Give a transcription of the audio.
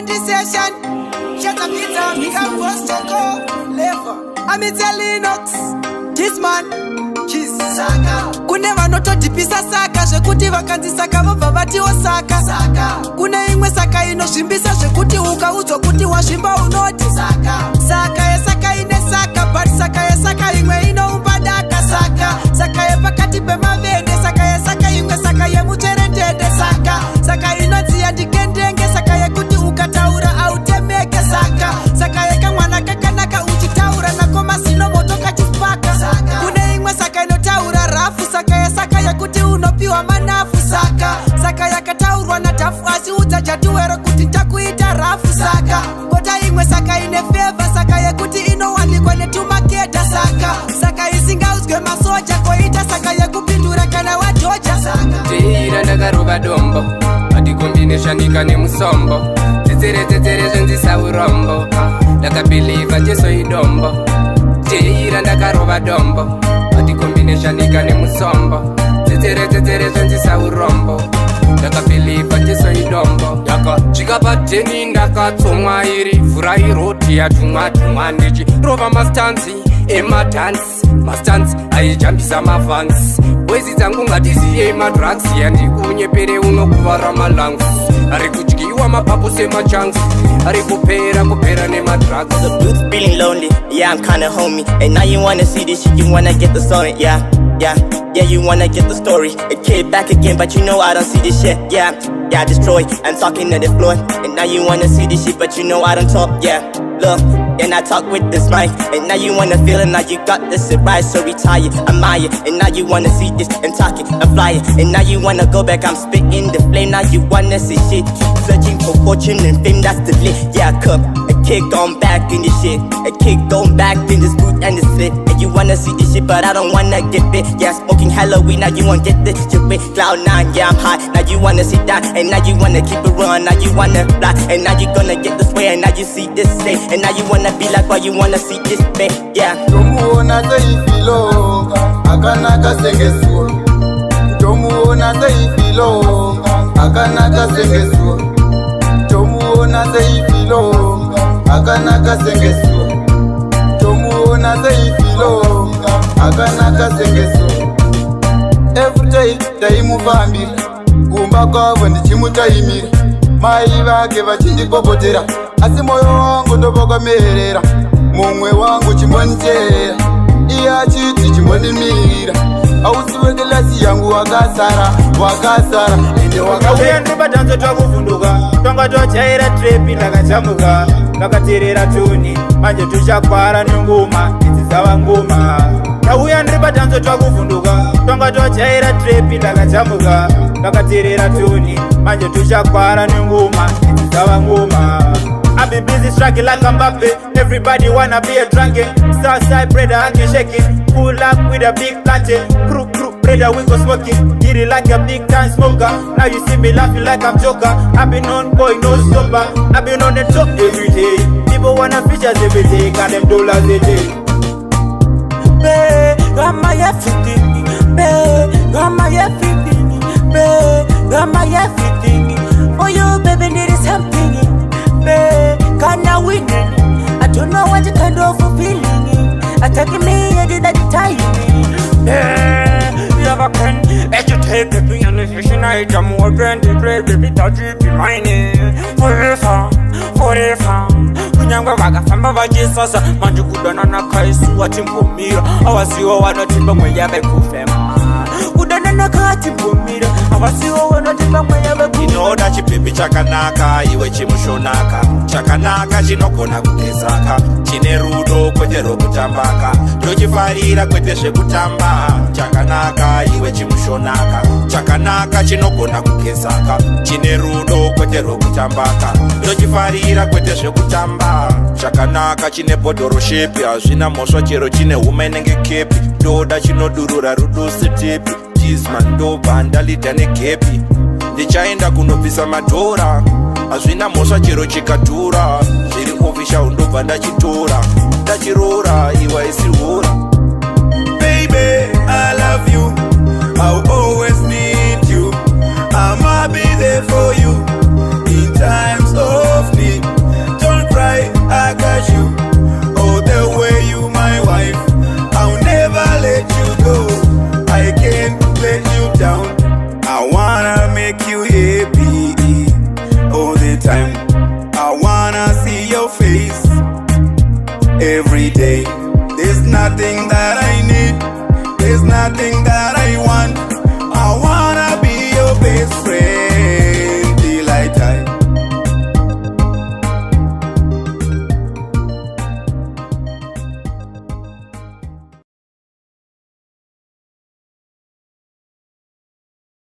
session. Shut up, pizza, big up, post choco, lever. I'm telling Dizman, cheese, saka. Kune vanotodhipisa saka zvekuti vakanzisaka vobva vatiwo saka. Kune imwe saka inozvimbisa zvekuti ukaudzwa kuti wazvimba unoti saka yesaka ine saka, but saka yesaka imwe inoumba daka. Saka yepakati pemavende, saka yesaka imwe, saka yemucherendende. Saka inodziya ndikendenge, saka yekuti ukataura autemeke. Saka yekamwana kakanaka uchitaura nako masino moto kachipaka. Kune imwe saka inotaura rafu, saka yesaka yekuti unopiwa manafu. Saka yakataurwa nadhafu asi udzajatuwero kuti ndakuita rafu. Kota imwe saka ine feva, saka yekuti inowanikwa netumakeda. Saka isingaudzwe masoja koita saka yekupindura kana wadhoja. Teira ndakarova dombo madikombineshwanika nemusombo. Tsetsere zvenzisa urombo ndakabhiliva jeso idombo. Teira ndakarova dombo madikombineshwanika nemusombo. Tsetsere zvenzisa urombo ndakabhiliva jeso idombo. Ndakasvika pateni ndakatsomwa iri vhura iroti yatumwa ndichi rova mastanzi emadhansi. Mastanzi aijambisa mafansi wezi dzangu ngatiziye madrugs yandikunyepere unokuvara malangs. Ari kudyiwa mapapu semachanks, ari kupera nemadrugs. The booth feeling lonely, yeah I'm kinda homie. And now you wanna see this shit, you wanna get the story, yeah, you wanna get the story. A kid back again, but you know I don't see this shit, yeah, destroy. I'm talking to the floor, and now you wanna see this shit, but you know I don't talk, yeah. Look, and I talk with this mic, and now you wanna feel it, now you got this shit right, so retire, admire, and now you wanna see this, and talk it, and fly it, and now you wanna go back, I'm spitting the flame, now you wanna see shit, searching for fortune and fame, that's the lit, yeah, come, a kid going back in this shit, a kid going back in this boot and this fit, and you wanna see this shit, but I don't wanna get bit, yeah, smoking Halloween, now you wanna get this shit with Cloud9, yeah, I'm high, now you wanna see that, and now you wanna keep it run, now you wanna fly, and now you gonna get this way, and now you see this day. And now you wanna be like, why you wanna see this babe, yeah. Tomuona seifilo, akanaka sengesuo. Tomuona seifilo, akanaka sengesuo. Tomuona seifilo, akanaka sengesuo. Tomuona seifilo, akanaka sengesuo. Every day, taimufambira, kumba kwavo ndichimutaimira. Mai vake vachindikopotera, asi moyo wangu ndovokamerera. Mumwe wangu chimbonichera, iye achiti chimbonimira. Ausiwe kilasi yangu wakasara ende wakauya ndibadhanzo twakuvhunduka, twanga twachaira trepi ndakachambuka, ndakateerera tuni manje tuchakwara nengoma idzi dzava ngoma. Ndauya ndiri padhanzo twakuvhunduka, twanga twachaira trepi ndakachambuka, ndakateerera tuni manje tuchakwara nengoma idzi dzava ngoma. I've been busy striking like Mbappe. Everybody wanna be a drunken Southside brother, I can shaking. Pull up with a big plantain. Crew, brother, we go smoking. Get it like a big time smoker. Now you see me laughing like I'm Joker. I've been on boy, no stopper. I've been on the top every day. People wanna features every day. Got them dollars a day. Babe, you're my everything. Babe, you're my everything. Babe, you're my everything. For you, baby, need something. Babe, kinda winning. I don't know what kind of feeling. Attacking me, I did that time. You ever can agitate baby on the station item more grand great baby touch it mine forever kunyangwa vakafamba vachisasa manje kudana nakaisuwa timbumira awasiwo wanotimba mweya vekufema kudana nakatimbumira awasiwo wanotimba mweya vekufema. Inoda chipepi chakanaka iwe chimushonaka chakanaka chinogona kugezaka chine rudo kwete rokutambaka ndochifarira kwete zvekutamba chakanaka iwe chimushonaka chakanaka chinogona kugezaka chine rudo kwete rokutambaka ndochifarira kwete zvekutamba chakanaka chine bhodhoro shepi hazvina mhosva chero chine huma inenge kepi ndoda chinodurura rudo setepi Dizman ndobva ndalidha negepi ndichaenda kunobvisa madhora hazvina mhosva chero chikadhura zviri official ndobva ndachitora ndachirora iwa isihora. Baby, I love you, I'll always need you, I'ma be there for you in times of need. day. There's nothing that I need, there's nothing that I